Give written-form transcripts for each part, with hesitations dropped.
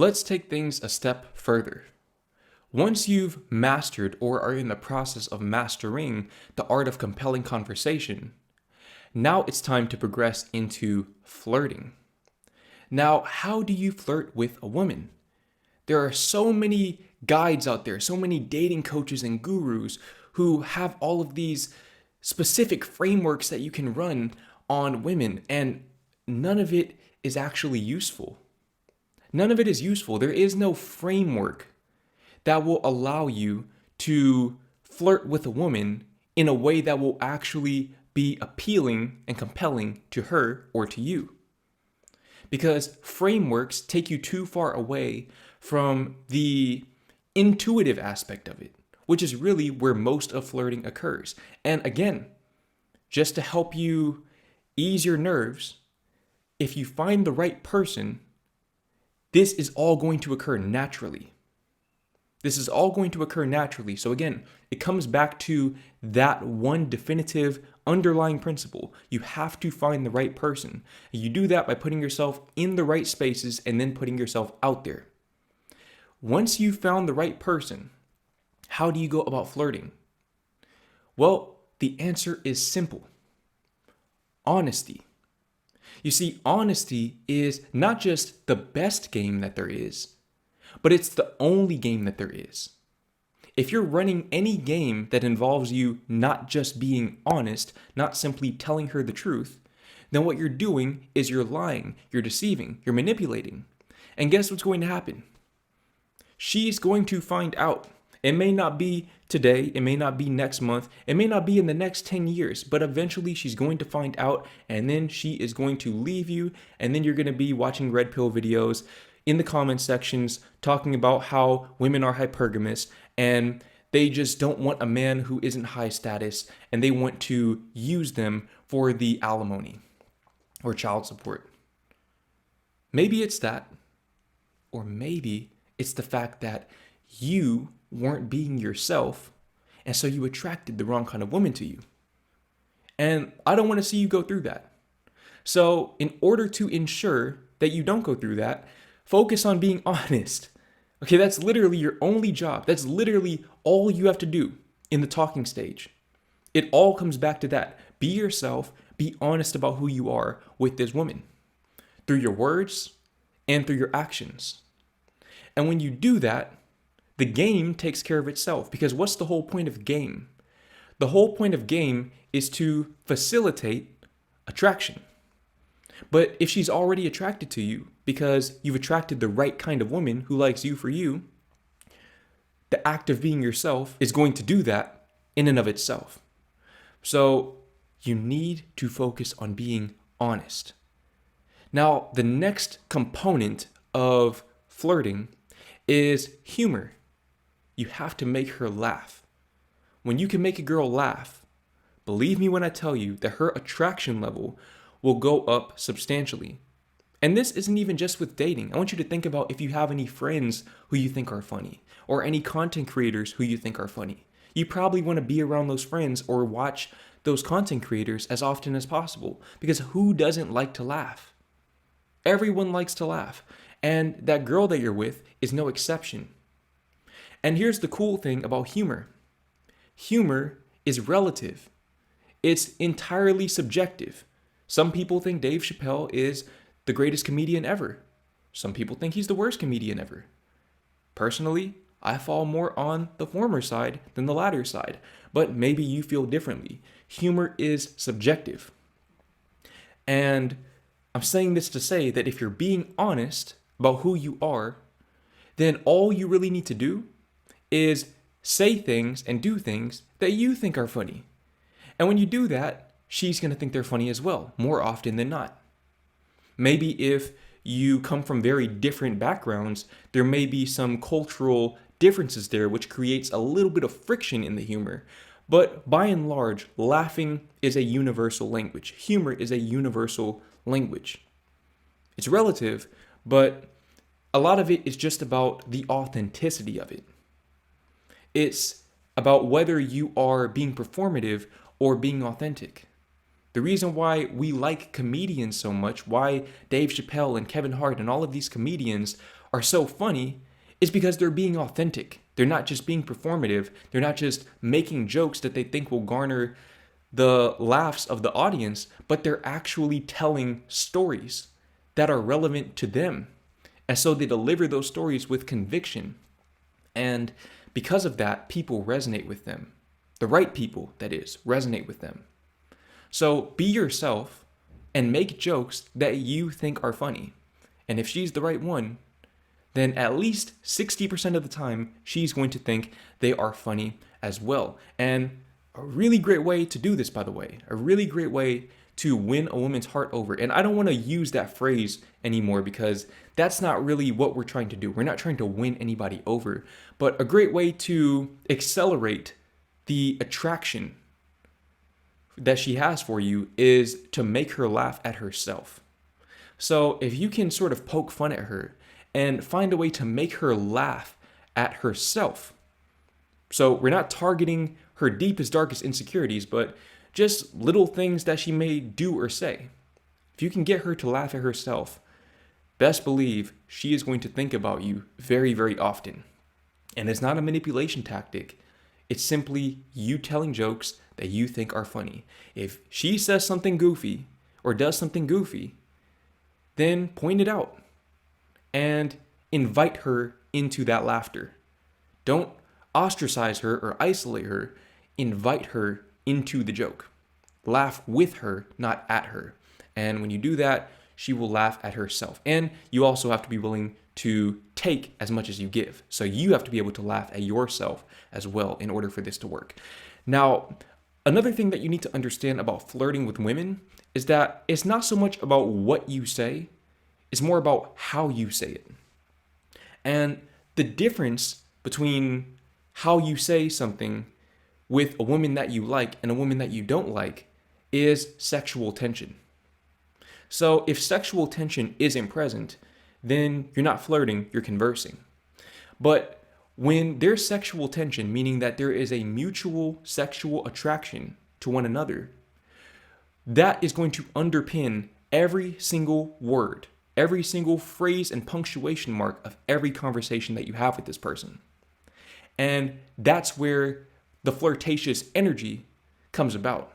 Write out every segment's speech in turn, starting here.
Let's take things a step further. Once you've mastered or are in the process of mastering the art of compelling conversation, now it's time to progress into flirting. Now, how do you flirt with a woman? There are so many guides out there, so many dating coaches and gurus who have all of these specific frameworks that you can run on women, and none of it is actually useful. None of it is useful. There is no framework that will allow you to flirt with a woman in a way that will actually be appealing and compelling to her or to you. Because frameworks take you too far away from the intuitive aspect of it, which is really where most of flirting occurs. And again, just to help you ease your nerves, if you find the right person, this is all going to occur naturally. This is all going to occur naturally. So again, it comes back to that one definitive underlying principle. You have to find the right person. You do that by putting yourself in the right spaces and then putting yourself out there. Once you've found the right person, how do you go about flirting? Well, the answer is simple. Honesty. You see, honesty is not just the best game that there is, but it's the only game that there is. If you're running any game that involves you not just being honest, not simply telling her the truth, then what you're doing is you're lying, you're deceiving, you're manipulating. And guess what's going to happen? She's going to find out. It may not be today, it may not be next month, it may not be in the next 10 years, but eventually she's going to find out, and then she is going to leave you, and then you're going to be watching red pill videos in the comment sections talking about how women are hypergamous and they just don't want a man who isn't high status, and they want to use them for the alimony or child support. Maybe it's that, or maybe it's the fact that you weren't being yourself, and so you attracted the wrong kind of woman to you. And I don't want to see you go through that. So in order to ensure that you don't go through that, focus on being honest. Okay, that's literally your only job. That's literally all you have to do in the talking stage. It all comes back to that. Be yourself, be honest about who you are with this woman, through your words and through your actions. And when you do that, the game takes care of itself, because what's the whole point of game? The whole point of game is to facilitate attraction. But if she's already attracted to you because you've attracted the right kind of woman who likes you for you, the act of being yourself is going to do that in and of itself. So you need to focus on being honest. Now, the next component of flirting is humor. You have to make her laugh. When you can make a girl laugh, believe me when I tell you that her attraction level will go up substantially. And this isn't even just with dating. I want you to think about if you have any friends who you think are funny, or any content creators who you think are funny. You probably want to be around those friends or watch those content creators as often as possible, because who doesn't like to laugh? Everyone likes to laugh. And that girl that you're with is no exception. And here's the cool thing about humor. Humor is relative. It's entirely subjective. Some people think Dave Chappelle is the greatest comedian ever. Some people think he's the worst comedian ever. Personally, I fall more on the former side than the latter side, but maybe you feel differently. Humor is subjective. And I'm saying this to say that if you're being honest about who you are, then all you really need to do is say things and do things that you think are funny. And when you do that, she's going to think they're funny as well, more often than not. Maybe if you come from very different backgrounds, there may be some cultural differences there, which creates a little bit of friction in the humor. But by and large, laughing is a universal language. Humor is a universal language. It's relative, but a lot of it is just about the authenticity of it. It's about whether you are being performative or being authentic. The reason why we like comedians so much, why Dave Chappelle and Kevin Hart and all of these comedians are so funny is because they're being authentic. They're not just being performative. They're not just making jokes that they think will garner the laughs of the audience, but they're actually telling stories that are relevant to them. And so they deliver those stories with conviction. And because of that, people resonate with them. The right people, that is, resonate with them. So be yourself and make jokes that you think are funny. And if she's the right one, then at least 60% of the time, she's going to think they are funny as well. And a really great way to do this, by the way, a really great way to win a woman's heart over. And I don't want to use that phrase anymore because that's not really what we're trying to do. We're not trying to win anybody over, but a great way to accelerate the attraction that she has for you is to make her laugh at herself. So if you can sort of poke fun at her and find a way to make her laugh at herself. So we're not targeting her deepest, darkest insecurities, but just little things that she may do or say. If you can get her to laugh at herself, best believe she is going to think about you very, very often. And it's not a manipulation tactic. It's simply you telling jokes that you think are funny. If she says something goofy or does something goofy, then point it out and invite her into that laughter. Don't ostracize her or isolate her. Invite her into the joke. Laugh with her, not at her. And when you do that, she will laugh at herself. And you also have to be willing to take as much as you give. So you have to be able to laugh at yourself as well in order for this to work. Now, another thing that you need to understand about flirting with women is that it's not so much about what you say, it's more about how you say it. And the difference between how you say something with a woman that you like and a woman that you don't like is sexual tension. So if sexual tension isn't present, then you're not flirting, you're conversing. But when there's sexual tension, meaning that there is a mutual sexual attraction to one another, that is going to underpin every single word, every single phrase and punctuation mark of every conversation that you have with this person. And that's where the flirtatious energy comes about.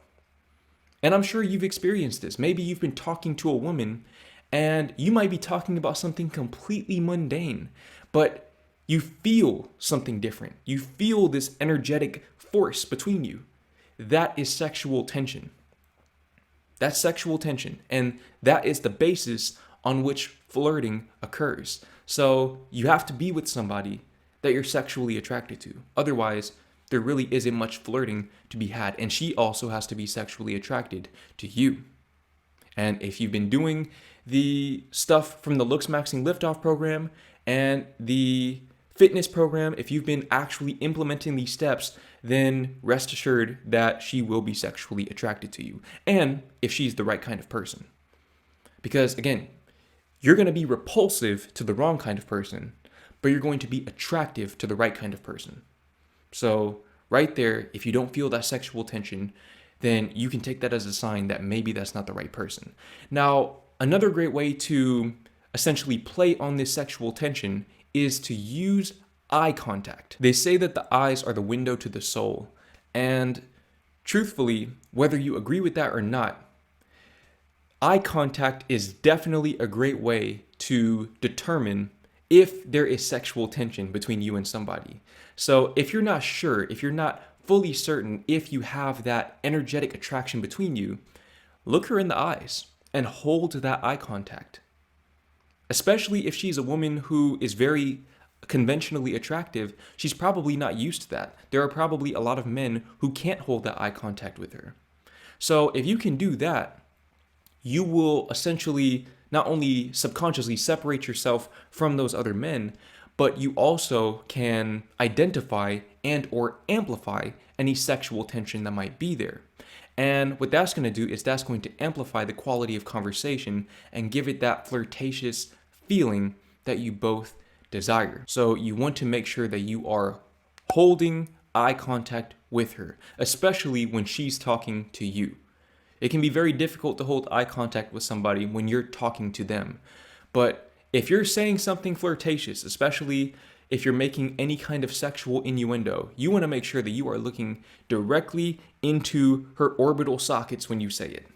And I'm sure you've experienced this. Maybe you've been talking to a woman and you might be talking about something completely mundane, but you feel something different. You feel this energetic force between you. That is sexual tension. That's sexual tension. And that is the basis on which flirting occurs. So you have to be with somebody that you're sexually attracted to. Otherwise, there really isn't much flirting to be had. And she also has to be sexually attracted to you. And if you've been doing the stuff from the Looks Maxing Liftoff program and the fitness program, if you've been actually implementing these steps, then rest assured that she will be sexually attracted to you. And if she's the right kind of person. Because again, you're going to be repulsive to the wrong kind of person, but you're going to be attractive to the right kind of person. So right there, if you don't feel that sexual tension, then you can take that as a sign that maybe that's not the right person. Now, another great way to essentially play on this sexual tension is to use eye contact. They say that the eyes are the window to the soul. And truthfully, whether you agree with that or not, eye contact is definitely a great way to determine if there is sexual tension between you and somebody. So if you're not sure, if you're not fully certain if you have that energetic attraction between you, look her in the eyes and hold that eye contact. Especially if she's a woman who is very conventionally attractive, she's probably not used to that. There are probably a lot of men who can't hold that eye contact with her. So if you can do that, you will essentially not only subconsciously separate yourself from those other men, but you also can identify and or amplify any sexual tension that might be there. And what that's going to do is that's going to amplify the quality of conversation and give it that flirtatious feeling that you both desire. So you want to make sure that you are holding eye contact with her, especially when she's talking to you. It can be very difficult to hold eye contact with somebody when you're talking to them. But If you're saying something flirtatious, especially if you're making any kind of sexual innuendo, you want to make sure that you are looking directly into her orbital sockets when you say it.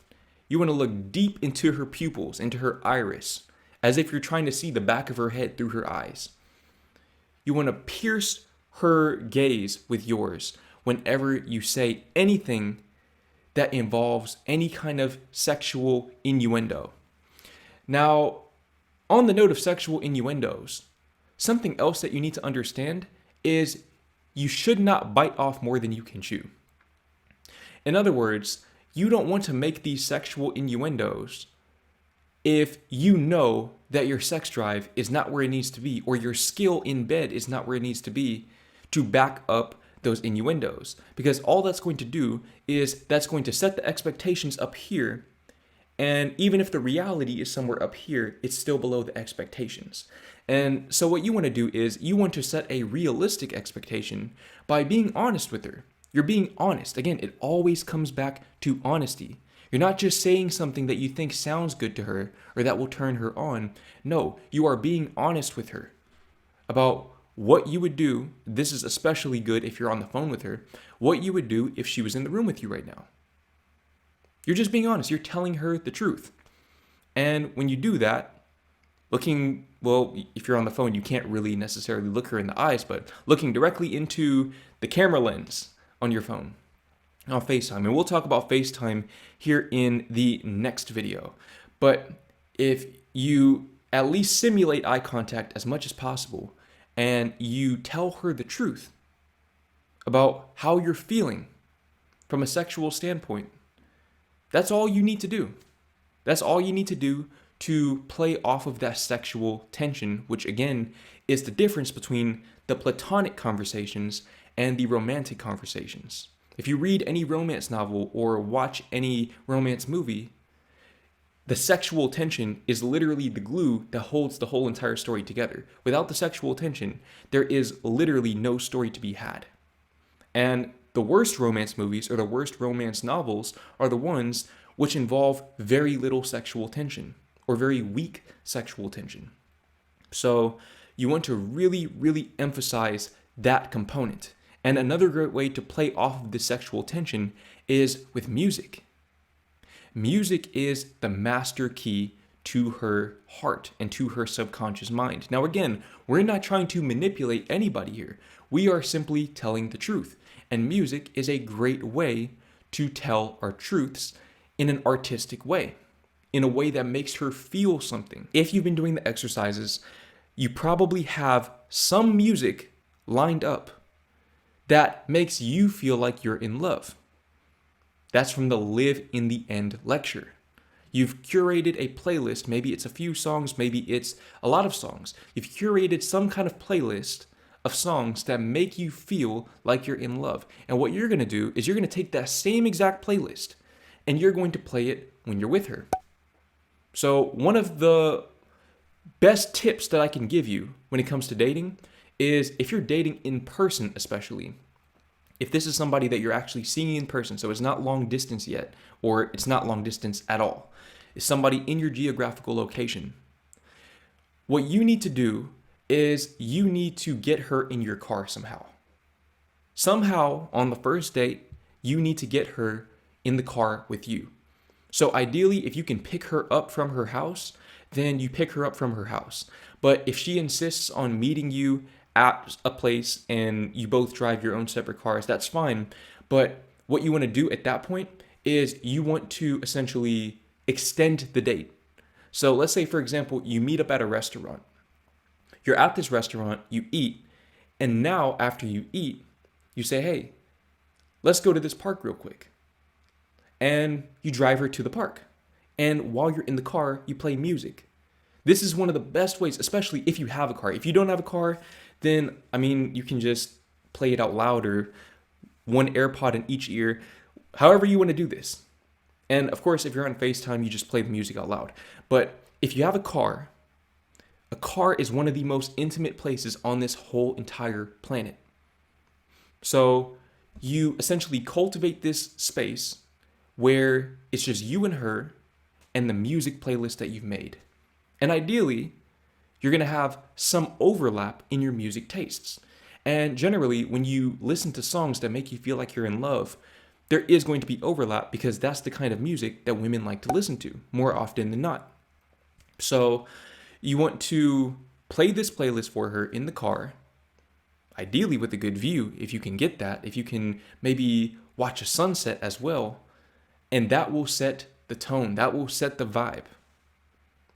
You want to look deep into her pupils, into her iris, as if you're trying to see the back of her head through her eyes. You want to pierce her gaze with yours whenever you say anything that involves any kind of sexual innuendo. Now, on the note of sexual innuendos, something else that you need to understand is you should not bite off more than you can chew. In other words, you don't want to make these sexual innuendos if you know that your sex drive is not where it needs to be, or your skill in bed is not where it needs to be to back up those innuendos. Because all that's going to do is that's going to set the expectations up here, and even if the reality is somewhere up here, it's still below the expectations. And so what you want to do is you want to set a realistic expectation by being honest with her. You're being honest. Again, it always comes back to honesty. You're not just saying something that you think sounds good to her or that will turn her on. No, you are being honest with her about what you would do. This is especially good if you're on the phone with her. What you would do if she was in the room with you right now. You're just being honest. You're telling her the truth. And when you do that, if you're on the phone, you can't really necessarily look her in the eyes, but looking directly into the camera lens on your phone on FaceTime. And we'll talk about FaceTime here in the next video. But if you at least simulate eye contact as much as possible and you tell her the truth about how you're feeling from a sexual standpoint, that's all you need to do. That's all you need to do to play off of that sexual tension, which again is the difference between the platonic conversations and the romantic conversations. If you read any romance novel or watch any romance movie, the sexual tension is literally the glue that holds the whole entire story together. Without the sexual tension, there is literally no story to be had. And the worst romance movies or the worst romance novels are the ones which involve very little sexual tension or very weak sexual tension. So you want to really, really emphasize that component. And another great way to play off of the sexual tension is with music. Music is the master key to her heart and to her subconscious mind. Now again, we're not trying to manipulate anybody here. We are simply telling the truth. And music is a great way to tell our truths in an artistic way, in a way that makes her feel something. If you've been doing the exercises, you probably have some music lined up that makes you feel like you're in love. That's from the Live in the End lecture. You've curated a playlist. Maybe it's a few songs, maybe it's a lot of songs. You've curated some kind of playlist of songs that make you feel like you're in love. And what you're going to do is you're going to take that same exact playlist and you're going to play it when you're with her. So one of the best tips that I can give you when it comes to dating is if you're dating in person, especially, if this is somebody that you're actually seeing in person, so it's not long distance yet, or it's not long distance at all, it's somebody in your geographical location, what you need to do is you need to get her in your car somehow. Somehow, on the first date, you need to get her in the car with you. So ideally, if you can pick her up from her house, then you pick her up from her house. But if she insists on meeting you at a place and you both drive your own separate cars, that's fine. But what you want to do at that point is you want to essentially extend the date. So let's say, for example, you meet up at a restaurant. You're at this restaurant, you eat, and now after you eat, you say, hey, let's go to this park real quick. And you drive her to the park. And while you're in the car, you play music. This is one of the best ways, especially if you have a car. If you don't have a car, then, you can just play it out loud or one AirPod in each ear, however you want to do this. And of course, if you're on FaceTime, you just play the music out loud. But if you have a car is one of the most intimate places on this whole entire planet. So you essentially cultivate this space where it's just you and her and the music playlist that you've made. And ideally, You're going to have some overlap in your music tastes. And generally, when you listen to songs that make you feel like you're in love, there is going to be overlap because that's the kind of music that women like to listen to more often than not. So you want to play this playlist for her in the car, ideally with a good view, if you can get that, if you can maybe watch a sunset as well, and that will set the tone, that will set the vibe.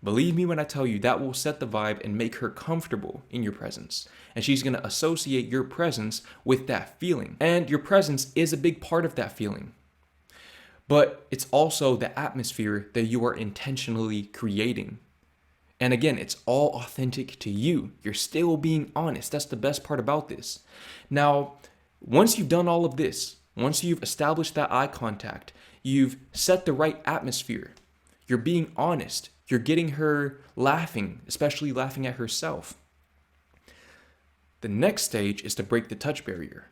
Believe me when I tell you, that will set the vibe and make her comfortable in your presence. And she's going to associate your presence with that feeling. And your presence is a big part of that feeling. But it's also the atmosphere that you are intentionally creating. And again, it's all authentic to you. You're still being honest. That's the best part about this. Now, once you've done all of this, once you've established that eye contact, you've set the right atmosphere, you're being honest, you're getting her laughing, especially laughing at herself. The next stage is to break the touch barrier.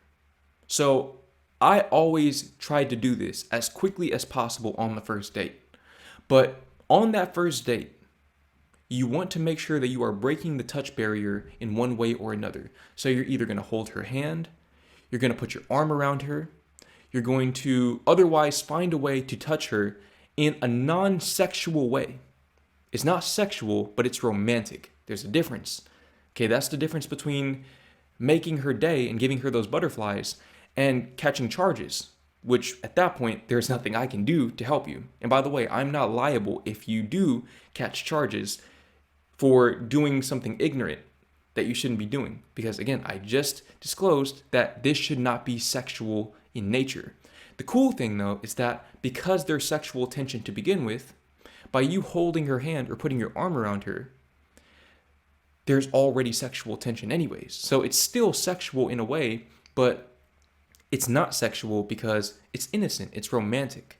So I always tried to do this as quickly as possible on the first date. But on that first date, you want to make sure that you are breaking the touch barrier in one way or another. So you're either going to hold her hand, you're going to put your arm around her, you're going to otherwise find a way to touch her in a non-sexual way. It's not sexual, but it's romantic. There's a difference. Okay, that's the difference between making her day and giving her those butterflies and catching charges, which at that point, there's nothing I can do to help you. And by the way, I'm not liable if you do catch charges for doing something ignorant that you shouldn't be doing. Because again, I just disclosed that this should not be sexual in nature. The cool thing though is that because there's sexual tension to begin with, by you holding her hand or putting your arm around her, there's already sexual tension anyways. So it's still sexual in a way, but it's not sexual because it's innocent, it's romantic.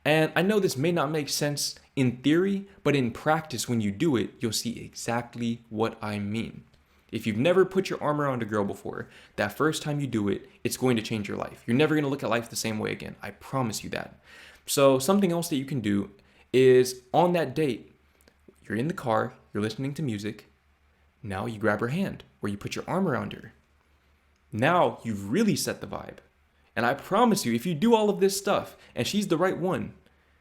And I know this may not make sense in theory, but in practice, when you do it, you'll see exactly what I mean. If you've never put your arm around a girl before, that first time you do it, it's going to change your life. You're never going to look at life the same way again. I promise you that. So something else that you can do is on that date, you're in the car, you're listening to music. Now you grab her hand or you put your arm around her. Now you've really set the vibe. And I promise you, if you do all of this stuff and she's the right one,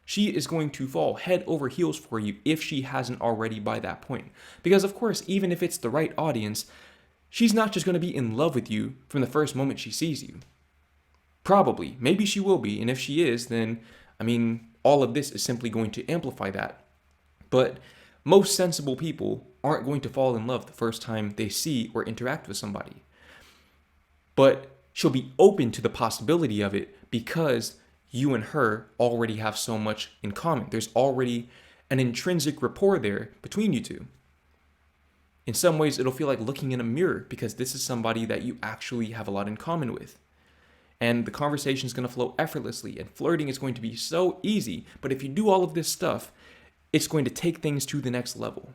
she is going to fall head over heels for you if she hasn't already by that point. Because of course, even if it's the right audience, she's not just going to be in love with you from the first moment she sees you. Probably. Maybe she will be. And if she is, then, all of this is simply going to amplify that. But most sensible people aren't going to fall in love the first time they see or interact with somebody. But she'll be open to the possibility of it because you and her already have so much in common. There's already an intrinsic rapport there between you two. In some ways, it'll feel like looking in a mirror because this is somebody that you actually have a lot in common with. And the conversation is going to flow effortlessly and flirting is going to be so easy. But if you do all of this stuff, it's going to take things to the next level.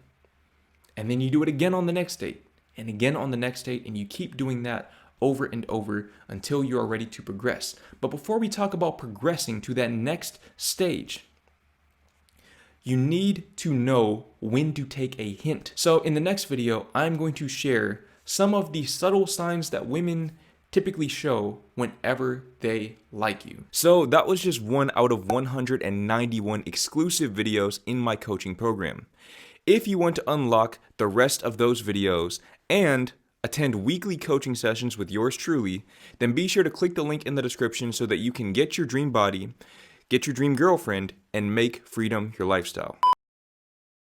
And then you do it again on the next date and again on the next date. And you keep doing that over and over until you are ready to progress. But before we talk about progressing to that next stage, you need to know when to take a hint. So in the next video, I'm going to share some of the subtle signs that women typically show whenever they like you. So that was just one out of 191 exclusive videos in my coaching program. If you want to unlock the rest of those videos and attend weekly coaching sessions with yours truly, then be sure to click the link in the description so that you can get your dream body, get your dream girlfriend, and make freedom your lifestyle.